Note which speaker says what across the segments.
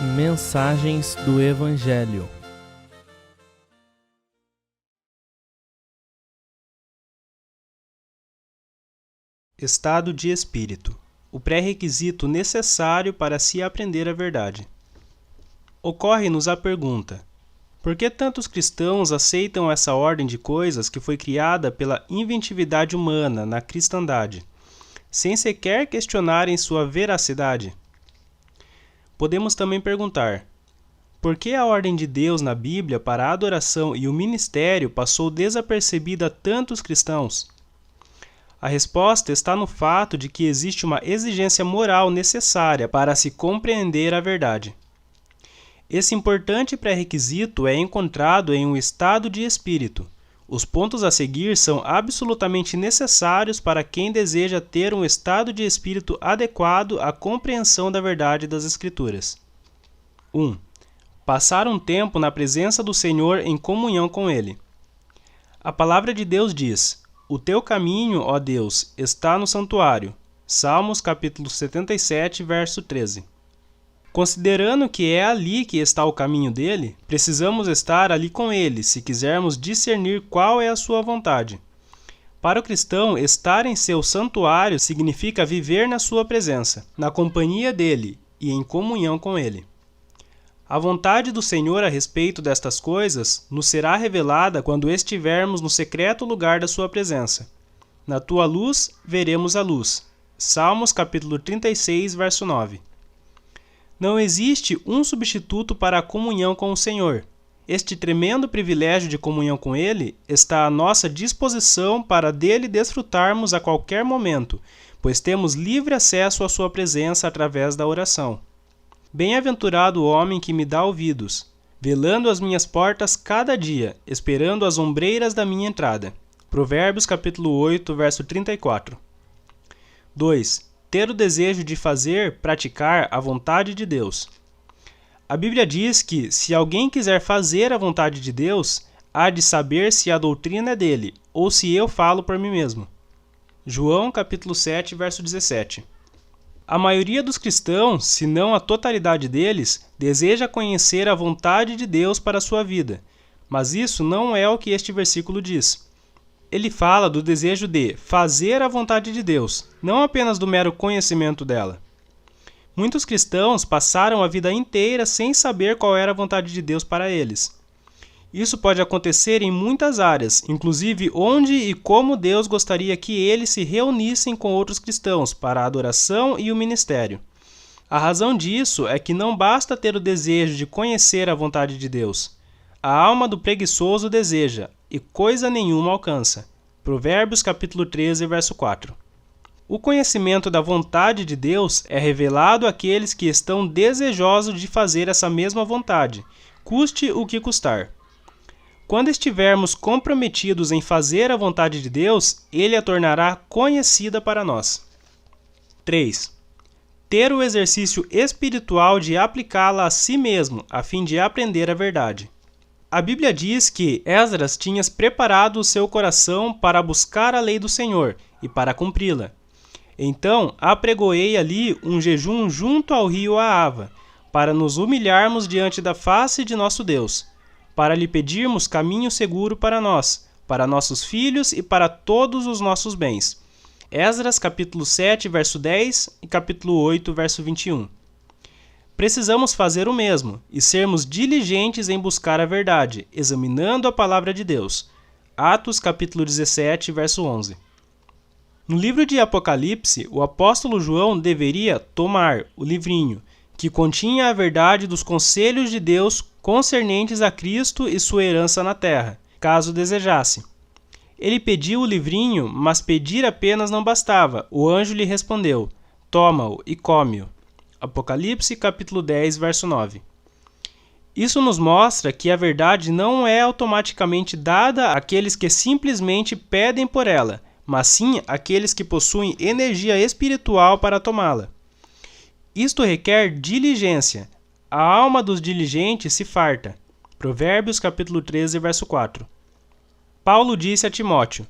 Speaker 1: Mensagens do Evangelho.
Speaker 2: Estado de espírito. O pré-requisito necessário para se aprender a verdade. Ocorre-nos a pergunta: por que tantos cristãos aceitam essa ordem de coisas que foi criada pela inventividade humana na cristandade, sem sequer questionarem sua veracidade? Podemos também perguntar: por que a ordem de Deus na Bíblia para a adoração e o ministério passou desapercebida a tantos cristãos? A resposta está no fato de que existe uma exigência moral necessária para se compreender a verdade. Esse importante pré-requisito é encontrado em um estado de espírito. Os pontos a seguir são absolutamente necessários para quem deseja ter um estado de espírito adequado à compreensão da verdade das Escrituras. 1. Passar um tempo na presença do Senhor em comunhão com Ele. A palavra de Deus diz: o teu caminho, ó Deus, está no santuário. Salmos capítulo 77, verso 13. Considerando que é ali que está o caminho dele, precisamos estar ali com ele, se quisermos discernir qual é a sua vontade. Para o cristão, estar em seu santuário significa viver na sua presença, na companhia dele e em comunhão com ele. A vontade do Senhor a respeito destas coisas nos será revelada quando estivermos no secreto lugar da sua presença. Na tua luz, veremos a luz. Salmos capítulo 36, verso 9. Não existe um substituto para a comunhão com o Senhor. Este tremendo privilégio de comunhão com Ele está à nossa disposição para dele desfrutarmos a qualquer momento, pois temos livre acesso à sua presença através da oração. Bem-aventurado o homem que me dá ouvidos, velando as minhas portas cada dia, esperando as ombreiras da minha entrada. Provérbios capítulo 8, verso 34. 2. Ter o desejo de praticar a vontade de Deus. A Bíblia diz que, se alguém quiser fazer a vontade de Deus, há de saber se a doutrina é dele, ou se eu falo por mim mesmo. João capítulo 7, verso 17. A maioria dos cristãos, se não a totalidade deles, deseja conhecer a vontade de Deus para a sua vida, mas isso não é o que este versículo diz. Ele fala do desejo de fazer a vontade de Deus, não apenas do mero conhecimento dela. Muitos cristãos passaram a vida inteira sem saber qual era a vontade de Deus para eles. Isso pode acontecer em muitas áreas, inclusive onde e como Deus gostaria que eles se reunissem com outros cristãos para a adoração e o ministério. A razão disso é que não basta ter o desejo de conhecer a vontade de Deus. A alma do preguiçoso deseja, e coisa nenhuma alcança. Provérbios capítulo 13, verso 4. O conhecimento da vontade de Deus é revelado àqueles que estão desejosos de fazer essa mesma vontade, custe o que custar. Quando estivermos comprometidos em fazer a vontade de Deus, Ele a tornará conhecida para nós. 3. Ter o exercício espiritual de aplicá-la a si mesmo, a fim de aprender a verdade. A Bíblia diz que Esdras tinha preparado o seu coração para buscar a lei do Senhor e para cumpri-la. Então apregoei ali um jejum junto ao rio Ahava, para nos humilharmos diante da face de nosso Deus, para lhe pedirmos caminho seguro para nós, para nossos filhos e para todos os nossos bens. Esdras capítulo 7, verso 10 e capítulo 8, verso 21. Precisamos fazer o mesmo e sermos diligentes em buscar a verdade, examinando a palavra de Deus. Atos capítulo 17, verso 11. No livro de Apocalipse, o apóstolo João deveria tomar o livrinho, que continha a verdade dos conselhos de Deus concernentes a Cristo e sua herança na terra, caso desejasse. Ele pediu o livrinho, mas pedir apenas não bastava. O anjo lhe respondeu: toma-o e come-o. Apocalipse capítulo 10, verso 9. Isso nos mostra que a verdade não é automaticamente dada àqueles que simplesmente pedem por ela, mas sim àqueles que possuem energia espiritual para tomá-la. Isto requer diligência. A alma dos diligentes se farta. Provérbios capítulo 13, verso 4. Paulo disse a Timóteo: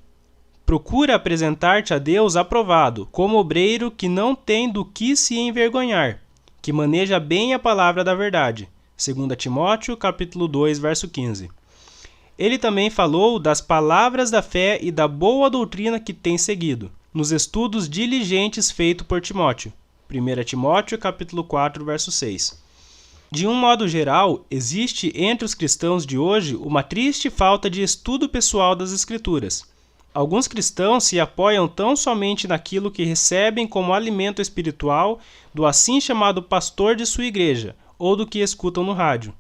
Speaker 2: procura apresentar-te a Deus aprovado, como obreiro que não tem do que se envergonhar, que maneja bem a palavra da verdade. 2 Timóteo, capítulo 2, verso 15. Ele também falou das palavras da fé e da boa doutrina que tem seguido, nos estudos diligentes feitos por Timóteo. 1 Timóteo, capítulo 4, verso 6. De um modo geral, existe entre os cristãos de hoje uma triste falta de estudo pessoal das Escrituras. Alguns cristãos se apoiam tão somente naquilo que recebem como alimento espiritual do assim chamado pastor de sua igreja, ou do que escutam no rádio.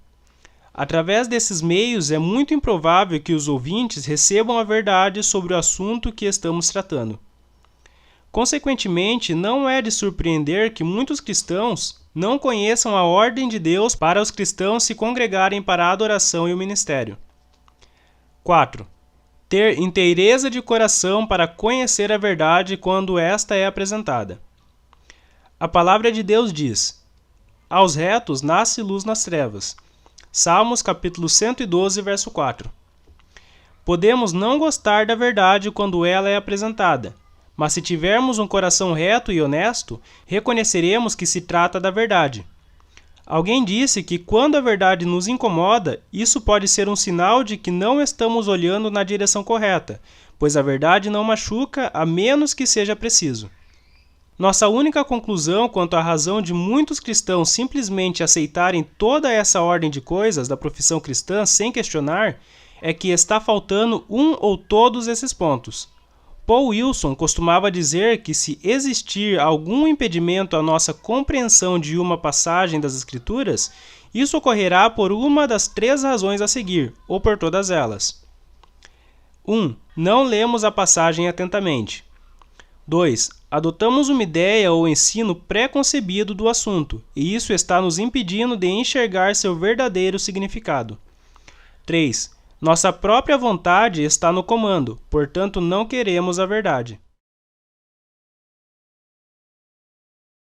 Speaker 2: Através desses meios, é muito improvável que os ouvintes recebam a verdade sobre o assunto que estamos tratando. Consequentemente, não é de surpreender que muitos cristãos não conheçam a ordem de Deus para os cristãos se congregarem para a adoração e o ministério. 4. Ter inteireza de coração para conhecer a verdade quando esta é apresentada. A palavra de Deus diz: aos retos nasce luz nas trevas. Salmos capítulo 112, verso 4. Podemos não gostar da verdade quando ela é apresentada, mas se tivermos um coração reto e honesto, reconheceremos que se trata da verdade. Alguém disse que quando a verdade nos incomoda, isso pode ser um sinal de que não estamos olhando na direção correta, pois a verdade não machuca a menos que seja preciso. Nossa única conclusão quanto à razão de muitos cristãos simplesmente aceitarem toda essa ordem de coisas da profissão cristã sem questionar é que está faltando um ou todos esses pontos. Paul Wilson costumava dizer que se existir algum impedimento à nossa compreensão de uma passagem das Escrituras, isso ocorrerá por uma das 3 razões a seguir, ou por todas elas. 1. Não lemos a passagem atentamente. 2. Adotamos uma ideia ou ensino pré-concebido do assunto, e isso está nos impedindo de enxergar seu verdadeiro significado. 3. Nossa própria vontade está no comando, portanto não queremos a verdade.